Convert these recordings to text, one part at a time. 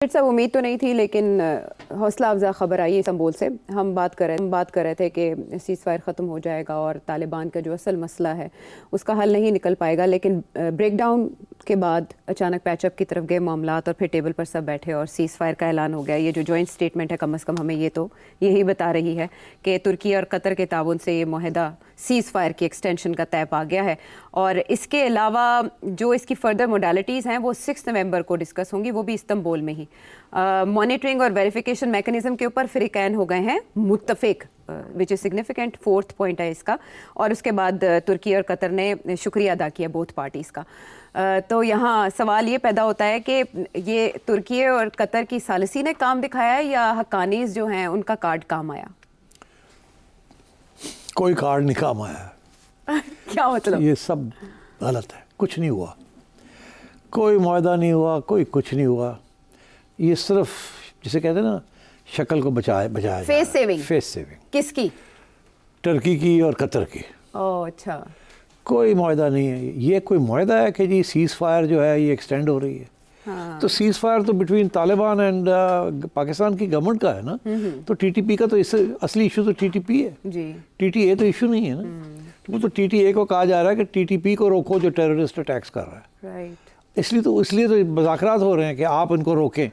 सब उम्मीद तो नहीं थी, लेकिन हौसला अफजा खबर आई इस्तांबुल से। हम बात कर रहे थे कि सीज़ फायर ख़त्म हो जाएगा और तालिबान का जो असल मसला है उसका हल नहीं निकल पाएगा, लेकिन ब्रेकडाउन के बाद अचानक पैचअप की तरफ गए मामलात और फिर टेबल पर सब बैठे और सीज़ फायर का ऐलान हो गया। ये जो जॉइंट स्टेटमेंट है कम अज़ कम हमें यही बता रही है कि तुर्की और कतर के ताउन से ये मुआहदा सीज़ फायर की एक्सटेंशन का तय पा गया है। और इसके अलावा जो इसकी फर्दर मोडालिटीज़ हैं वो 6 नवंबर को डिस्कस होंगी, वो भी इस्तांबुल में ही। मॉनिटरिंग और वेरिफिकेशन मैकेनिज्म के ऊपर फ़रीक़ैन हो गए हैं मुत्तफ़िक, which is significant, 4th point है इसका। और उसके बाद तुर्की और कतर ने शुक्रिया अदा किया बोथ पार्टीज़ का। तो यहाँ सवाल ये पैदा होता है कि ये तुर्की और कतर की सालिसी ने काम दिखाया है या हक्कानीज़ जो हैं उनका कार्ड काम आया? कोई कार्ड नहीं काम आया। क्या मतलब? ये सब गलत है, कुछ नहीं हुआ, कोई मुआहदा नहीं हुआ, कोई कुछ नहीं हुआ। ये सिर्फ जिसे कहते हैं ना, शक्ल को बचाया फेस सेविंग। फेस सेविंग किसकी? टर्की की और कतर की। ओह अच्छा। कोई मुआहदा नहीं है। ये कोई मुआहदा है कि जी सीज़ फायर जो है ये एक्सटेंड हो रही है? हाँ। तो सीज़ फायर तो बिटवीन तालिबान एंड पाकिस्तान की गवर्नमेंट का है ना। तो टीटीपी का तो इससे असली इशू तो टीटीपी है जी। टीटीए तो इशू नहीं है ना। तो वो तो टीटीए को कहा जा रहा है कि टीटीपी को रोको जो टेररिस्ट अटैक्स कर रहा है। राइट। इसलिए तो मुज़ाकरात हो रहे हैं कि आप इनको रोकें।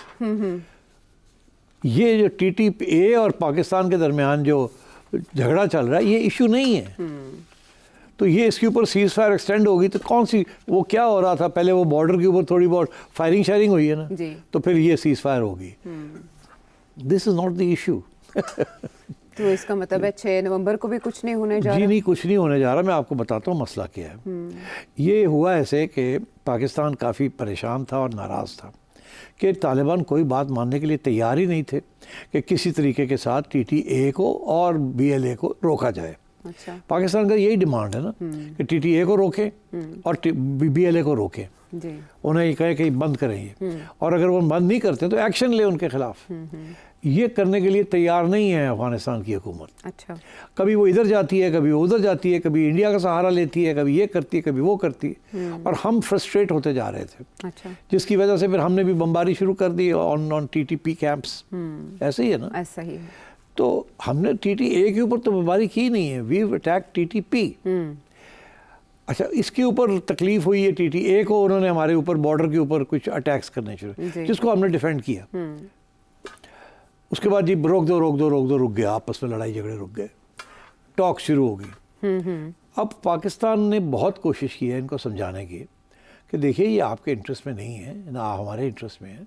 ये जो टीटीए और पाकिस्तान के दरमियान जो झगड़ा चल रहा है ये इशू नहीं है। तो ये इसके ऊपर सीज़ फायर एक्सटेंड होगी तो कौन सी, वो क्या हो रहा था पहले, वो बॉर्डर के ऊपर थोड़ी बहुत फायरिंग शायरिंग हुई है ना जी। तो फिर ये सीज़ फायर होगी। This is not the issue. तो इसका मतलब है 6 नवंबर को भी कुछ नहीं होने जा रहा? जी नहीं, कुछ नहीं होने जा रहा। मैं आपको बताता हूँ मसला क्या है। ये हुआ ऐसे कि पाकिस्तान काफ़ी परेशान था और नाराज़ था कि तालिबान कोई बात मानने के लिए तैयार ही नहीं थे कि किसी तरीके के साथ टीटीए को और बीएलए को रोका जाए। अच्छा। पाकिस्तान का यही डिमांड है ना कि टीटीए को रोके और बीएलए को रोके। जी। उन्हें ये कहे कि बंद करें ये, और अगर वो बंद नहीं करते तो एक्शन ले उनके खिलाफ। ये करने के लिए तैयार नहीं है अफगानिस्तान की हुकूमत। अच्छा। कभी वो इधर जाती है, कभी वो उधर जाती है, कभी इंडिया का सहारा लेती है, कभी ये करती है, कभी वो करती है। और हम फ्रस्ट्रेट होते जा रहे थे। अच्छा। जिसकी वजह से फिर हमने भी बमबारी शुरू कर दी ऑन टीटीपी कैंप्स। ऐसे ही है ना? ऐसा ही है। तो हमने टीटीए के ऊपर तो बमबारी की नहीं है, वी अटैक टीटीपी। अच्छा, इसके ऊपर तकलीफ हुई है टीटीए को, उन्होंने हमारे ऊपर बॉर्डर के ऊपर कुछ अटैक्स करने शुरू, जिसको हमने डिफेंड किया। उसके बाद जी रोक दो रुक गया, आपस में लड़ाई झगड़े रुक गए, टॉक शुरू हो गई। अब पाकिस्तान ने बहुत कोशिश की है इनको समझाने की कि देखिए ये आपके इंटरेस्ट में नहीं है ना, हमारे इंटरेस्ट में है,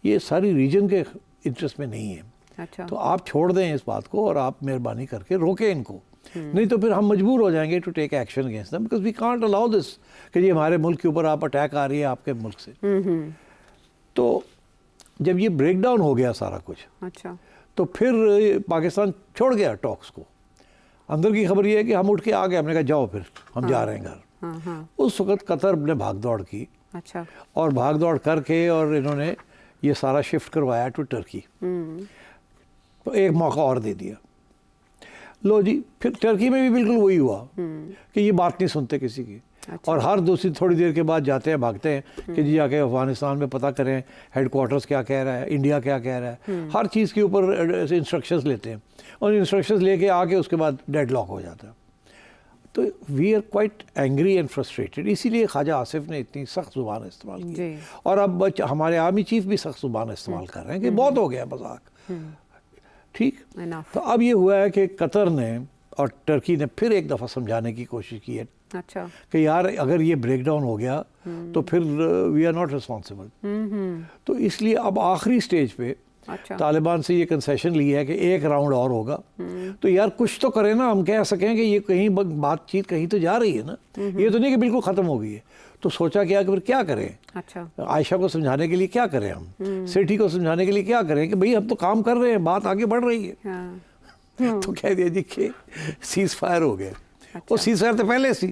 ये सारी रीजन के इंटरेस्ट में नहीं है। अच्छा। तो आप छोड़ दें इस बात को और आप मेहरबानी करके रोकें इनको, नहीं तो फिर हम मजबूर हो जाएंगे to take action against them, because we can't allow this कि ये हमारे मुल्क के ऊपर आप अटैक आ रही है आपके मुल्क से। तो जब ये ब्रेक डाउन हो गया सारा कुछ, अच्छा, तो फिर पाकिस्तान छोड़ गया टॉक्स को। अंदर की खबर ये है कि हम उठ के आ गए, हमने कहा जाओ फिर हम जा रहे हैं घर। उस वक्त कतर ने भाग दौड़ की। अच्छा। और भाग दौड़ करके और इन्होंने ये सारा शिफ्ट करवाया टू टर्की। तो एक मौका और दे दिया। लो जी, फिर टर्की में भी बिल्कुल वही हुआ कि ये बात नहीं सुनते किसी की। अच्छा। और हर दूसरी थोड़ी देर के बाद जाते हैं, भागते हैं कि जी जाके अफगानिस्तान में पता करें हेडक्वार्टर्स क्या कह रहा है, इंडिया क्या कह रहा है। हर चीज़ के ऊपर इंस्ट्रक्शंस लेते हैं और इंस्ट्रक्शंस लेके आके उसके बाद डेडलॉक हो जाता है। तो we are quite angry and frustrated. इसीलिए ख्वाजा आसिफ ने इतनी सख्त ज़ुबान इस्तेमाल की। और अब हमारे आर्मी चीफ भी सख्त ज़ुबान इस्तेमाल कर रहे हैं कि बहुत हो गया मजाक। ठीक। तो अब ये हुआ है कि कतर ने और टर्की ने फिर एक दफ़ा समझाने की कोशिश की है। अच्छा। कि यार अगर ये ब्रेक डाउन हो गया तो फिर वी आर नॉट रिस्पॉन्सिबल। तो इसलिए अब आखिरी स्टेज पे अच्छा। तालिबान से ये कंसेशन लिया है कि एक राउंड और होगा। तो यार कुछ तो करें ना, हम कह सकें कि ये कहीं बातचीत कहीं तो जा रही है ना। ये तो नहीं कि बिल्कुल ख़त्म हो गई है। तो सोचा क्या कि फिर क्या करें। अच्छा। आयशा को समझाने के लिए क्या करें हम, सिटी को समझाने के लिए क्या करें कि भाई हम तो काम कर रहे हैं, बात आगे बढ़ रही है। तो कह दिया जी कि सीज़ फायर हो गया। अच्छा। और सीज़ फायर तो पहले सी।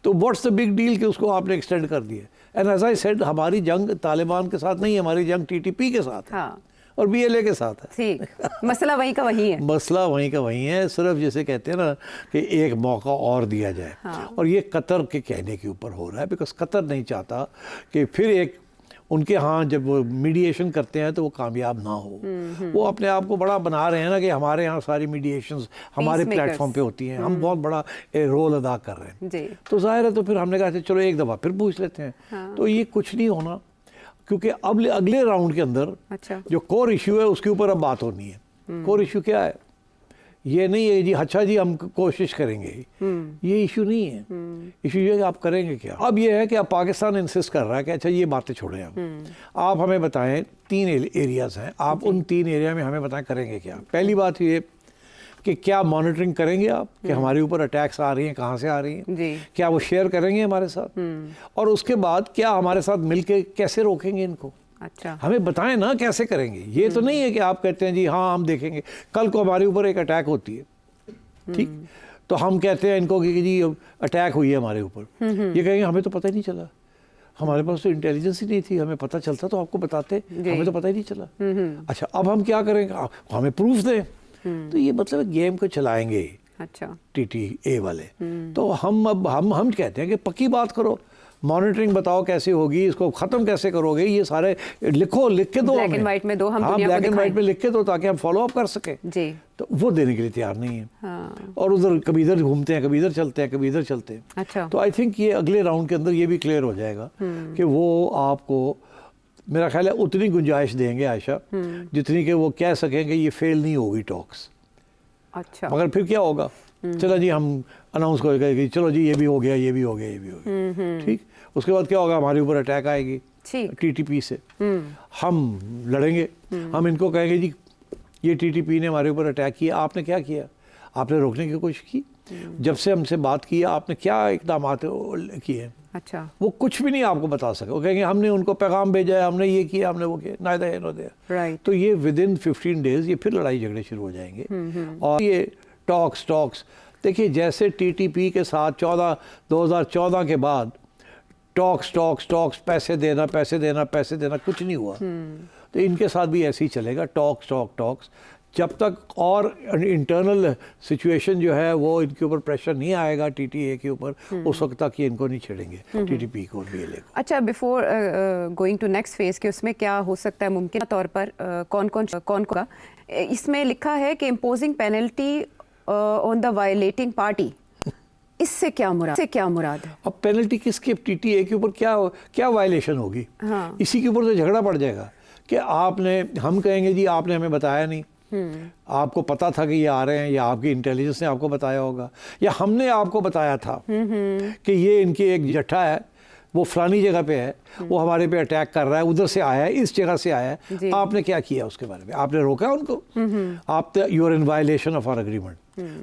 तो व्हाट्स द बिग डील कि उसको आपने एक्सटेंड कर दिया। एंड एज आई सेड, हमारी जंग तालिबान के साथ नहीं है, हमारी जंग टीटीपी के साथ है। हाँ। और बीएलए के साथ है। ठीक, मसला वहीं का वहीं है। मसला वहीं का वहीं है। सिर्फ जैसे कहते हैं ना कि एक मौका और दिया जाए। और ये कतर के कहने के ऊपर हो रहा है, बिकॉज कतर नहीं चाहता कि फिर एक उनके यहाँ जब वो मीडिएशन करते हैं तो वो कामयाब ना हो। वो अपने आप को बड़ा बना रहे हैं ना कि हमारे यहाँ सारी मीडिएशंस हमारे प्लेटफॉर्म पे होती हैं, हम बहुत बड़ा रोल अदा कर रहे हैं जी। तो जाहिर है तो फिर हमने कहा चलो एक दफ़ा फिर पूछ लेते हैं। हाँ। तो ये कुछ नहीं होना, क्योंकि अब अगले राउंड के अंदर अच्छा। जो कोर इशू है उसके ऊपर अब बात होनी है। कोर इशू क्या है? ये नहीं है जी अच्छा जी हम कोशिश करेंगे, ये इशू नहीं है। इशू ये है कि आप करेंगे क्या। अब ये है कि अब पाकिस्तान इंसिस्ट कर रहा है कि अच्छा ये बातें छोड़ें, आप हमें बताएं 3 एरियाज हैं, आप उन 3 एरिया में हमें बताएं करेंगे क्या। पहली बात ये कि क्या मॉनिटरिंग करेंगे आप कि हमारे ऊपर अटैक्स आ रही हैं, कहाँ से आ रही हैं जी। क्या वो शेयर करेंगे हमारे साथ, और उसके बाद क्या हमारे साथ मिलके कैसे रोकेंगे इनको। अच्छा। हमें बताएं ना कैसे करेंगे। ये तो नहीं है कि आप कहते हैं जी हाँ हम देखेंगे, कल को हमारे ऊपर एक अटैक होती है, ठीक, तो हम कहते हैं इनको कि जी अटैक हुई है हमारे ऊपर, ये कहेंगे हमें तो पता ही नहीं चला, हमारे पास तो इंटेलिजेंस ही नहीं थी, हमें पता चलता तो आपको बताते, हमें तो पता ही नहीं चला। अच्छा अब हम क्या करेंगे, हमें प्रूफ दें। तो ये मतलब गेम को चलाएंगे अच्छा TTA वाले। तो हम कहते हैं कि पक्की बात करो, मॉनिटरिंग बताओ कैसे होगी, इसको ख़त्म कैसे करोगे, ये सारे लिखो, लिख के दो, ब्लैक एंड व्हाइट में दो, हम हाँ दुनिया को ब्लैक एंड व्हाइट दिखाएं। में लिख के दो ताकि हम फॉलो अप कर सकें जी। तो वो देने के लिए तैयार नहीं है। हाँ। और उधर कभी इधर घूमते हैं, कभी इधर चलते हैं, कभी इधर चलते हैं। अच्छा। तो आई थिंक ये अगले राउंड के अंदर ये भी क्लियर हो जाएगा कि वो आपको मेरा ख्याल है उतनी गुंजाइश देंगे आयशा जितनी कि वो कह सकेंगे ये फेल नहीं होगी टॉक्स। अच्छा। मगर फिर क्या होगा, चलो जी हम अनाउंस करेंगे चलो जी ये भी हो गया, ये भी हो गया, ये भी हो गया, ठीक। उसके बाद क्या होगा, हमारे ऊपर अटैक आएगी TTP से, हम लड़ेंगे, हम इनको कहेंगे जी ये TTP ने हमारे ऊपर अटैक किया, आपने क्या किया, आपने रोकने की कोशिश की, जब से हमसे बात की आपने क्या इकदाम किए। अच्छा। वो कुछ भी नहीं आपको बता सके, वो कहेंगे हमने उनको पैगाम भेजा है, हमने ये किया, हमने वो किया, neither here nor there. Right. तो ये विदिन 15 डेज ये फिर लड़ाई झगड़े शुरू हो जाएंगे। और ये टॉक्स देखिए जैसे TTP के साथ 2014 के बाद टॉक्स पैसे देना कुछ नहीं हुआ। तो इनके साथ भी ऐसे ही चलेगा, टॉक्स जब तक और इंटरनल सिचुएशन जो है वो इनके ऊपर प्रेशर नहीं आएगा TTA के ऊपर, उस वक्त तक ये इनको नहीं छेड़ेंगे TTP को भी लेगा। अच्छा, before going to next phase के उसमें क्या हो सकता है मुमकिन तौर पर कौन का इसमें लिखा है कि imposing penalty on the violating party, इससे क्या मुराद है? अब पेनल्टी किसके, TTA के ऊपर क्या वायलेशन होगी? हाँ। इसी के ऊपर तो झगड़ा पड़ जाएगा कि हम कहेंगे जी आपने हमें बताया नहीं, आपको पता था कि ये आ रहे हैं, या आपकी इंटेलिजेंस ने आपको बताया होगा, या हमने आपको बताया था कि ये इनकी एक जट्ठा है, वो फलानी जगह पे है, वो हमारे पे अटैक कर रहा है, उधर से आया है, इस जगह से आया है, आपने क्या किया उसके बारे में, आपने रोका उनको, आप you are in violation of our agreement.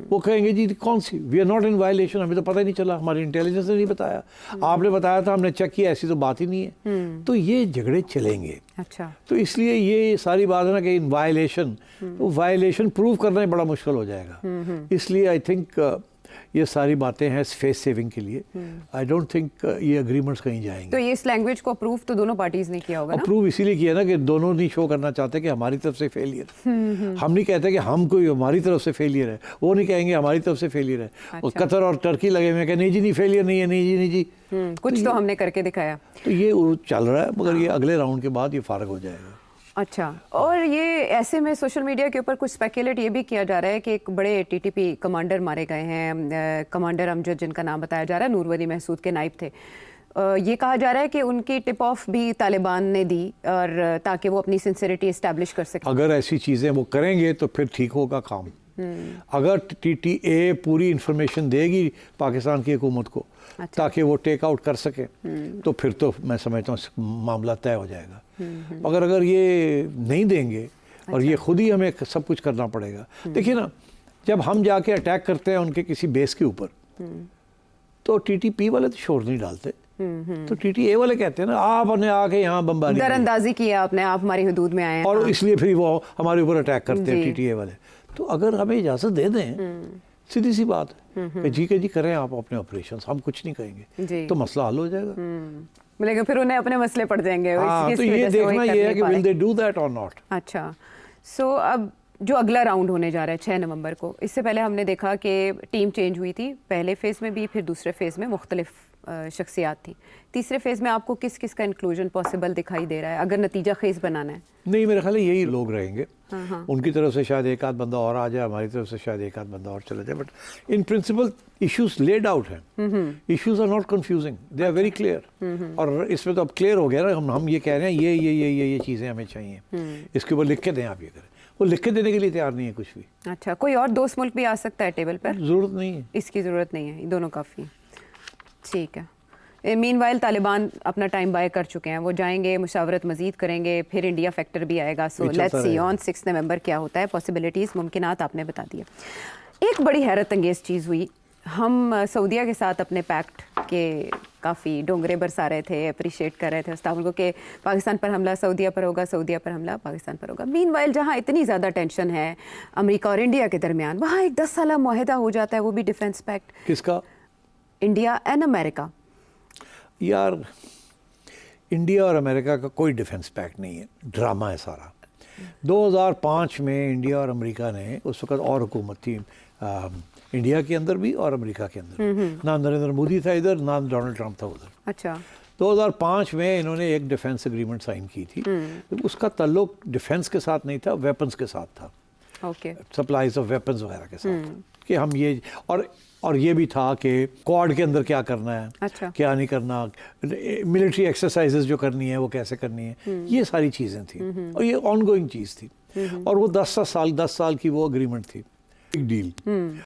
वो कहेंगे जी कौन सी, we are not in violation, हमें तो पता ही नहीं चला, हमारी इंटेलिजेंस ने नहीं बताया, आपने बताया था, हमने चेक किया, ऐसी तो बात ही नहीं है। तो ये झगड़े चलेंगे। अच्छा। तो इसलिए ये सारी बात है ना कि इन वायलेशन, तो वायलेशन प्रूव करना ही बड़ा मुश्किल हो जाएगा। इसलिए आई थिंक ये सारी बातें हैं फेस सेविंग के लिए। आई डोंट थिंक ये एग्रीमेंट्स कहीं जाएंगे। तो ये इस लैंग्वेज को अप्रूव तो दोनों पार्टीज ने किया होगा ना? अप्रूव इसीलिए किया ना कि दोनों नहीं शो करना चाहते कि हमारी तरफ से फेलियर। हम नहीं कहते कि हम कोई हमारी तरफ से फेलियर है, वो नहीं कहेंगे हमारी तरफ से फेलियर है। अच्छा। और कतर और टर्की लगे हुए हैं नहीं जी नहीं फेलियर नहीं है, नहीं जी। कुछ तो हमने करके दिखाया। तो ये चल रहा है, मगर ये अगले राउंड के बाद ये फारग हो जाएगा। अच्छा, और ये ऐसे में सोशल मीडिया के ऊपर कुछ स्पेकुलेट ये भी किया जा रहा है कि एक बड़े TTP कमांडर मारे गए हैं, कमांडर अमजद जिनका नाम बताया जा रहा है, नूरवली महसूद के नाइब थे। ये कहा जा रहा है कि उनकी टिप ऑफ भी तालिबान ने दी, और ताकि वो अपनी सिंसियरिटी इस्टेब्लिश कर सके। अगर ऐसी चीज़ें वो करेंगे तो फिर ठीक होगा काम। अगर TTA पूरी इंफॉर्मेशन देगी पाकिस्तान की हुकूमत को, अच्छा। ताकि वो टेक आउट कर सके, तो फिर तो मैं समझता हूँ मामला तय हो जाएगा। मगर अगर ये नहीं देंगे और ये खुद ही हमें सब कुछ करना पड़ेगा। देखिए ना, जब हम जाके अटैक करते हैं उनके किसी बेस के ऊपर, तो TTP वाले तो शोर नहीं डालते, तो TTA वाले कहते हैं ना आपने आके यहाँ बमबारी दरअंदाजी किया आपने, आप हमारी हुदूद में आए हैं, और इसलिए फिर वो हमारे ऊपर अटैक करते हैं TTA वाले। तो अगर हमें इजाज़त दे दें, सीधी सी बात है कि जी के जी करें आप अपने ऑपरेशंस, हम कुछ नहीं कहेंगे, तो मसला हल हो जाएगा। लेकिन फिर उन्हें अपने मसले पड़ जाएंगे। हाँ, तो ये देखना ये है कि विल दे डू दैट और नॉट। अच्छा, सो अब जो अगला राउंड होने जा रहा है 6 नवंबर को, इससे पहले हमने देखा कि टीम चेंज हुई थी, पहले फेज़ में भी फिर दूसरे फेज़ में मुख्तलिफ शख्सियात थी। तीसरे फेज़ में आपको किस किस का इंक्लूजन पॉसिबल दिखाई दे रहा है अगर नतीजा खेज़ बनाना है? नहीं, मेरे ख्याल है यही लोग रहेंगे। हाँ। उनकी तरफ से शायद एक आध बंदा और आ जाए, हमारी तरफ से शायद एक आध बंदा और चला जाए, but in principle issues laid out हैं। Issues are not confusing, they are very clear. और इसमें तो अब क्लियर हो गया ना, हम ये कह रहे हैं ये चीज़ें हमें चाहिए, इसके ऊपर लिख के दें, आप ये करें। वो लिख के देने के लिए तैयार नहीं है कुछ भी। अच्छा, कोई और दोस्त मुल्क भी आ सकता है टेबल पर? ज़रूरत नहीं है, इसकी ज़रूरत नहीं है, ये दोनों काफ़ी हैं। ठीक है। मीनवाइल तालिबान अपना टाइम बाय कर चुके हैं, वो जाएंगे, मुशावरत मजीद करेंगे, फिर इंडिया फैक्टर भी आएगा। सो लेट्स सी ऑन 6 नवंबर क्या होता है। पॉसिबिलिटीज़, मुमकिनात आपने बता दिए। एक बड़ी हैरत अंगेज़ चीज़ हुई, हम सऊदीया के साथ अपने पैक्ट के काफ़ी डोंगरे बरसा रहे थे, अप्रिशिएट कर रहे थे उस्ताद को कि पाकिस्तान पर हमला सऊदीया पर होगा, सऊदीया पर हमला पाकिस्तान पर होगा। मीनवाइल जहाँ इतनी ज़्यादा टेंशन है अमेरिका और इंडिया के दरमियान, वहाँ एक 10 साला मुआहदा हो जाता है, वो भी डिफेंस पैक्ट। किसका? India and America. यार, इंडिया और अमेरिका का कोई डिफेंस पैक्ट नहीं है, ड्रामा है सारा। 2005 में इंडिया और अमेरिका ने, उस वक्त और हुकूमत थी इंडिया के अंदर भी और अमेरिका के अंदर, ना नरेंद्र मोदी था इधर, ना डोनाल्ड ट्रंप था उधर। अच्छा। 2005 में इन्होंने एक डिफेंस एग्रीमेंट साइन की थी, तो उसका ताल्लुक डिफेंस के साथ नहीं था, वेपन्स के साथ था। ओके। सप्लाईज ऑफ वेपन्स वगैरह के साथ, कि हम ये, और ये भी था कि क्वाड के अंदर क्या करना है, अच्छा, क्या नहीं करना, मिलिट्री एक्सरसाइजेज जो करनी है वो कैसे करनी है, ये सारी चीज़ें थी, और ये ऑन गोइंग चीज़ थी। और वो 10 साल की वो अग्रीमेंट थी, बिग डील।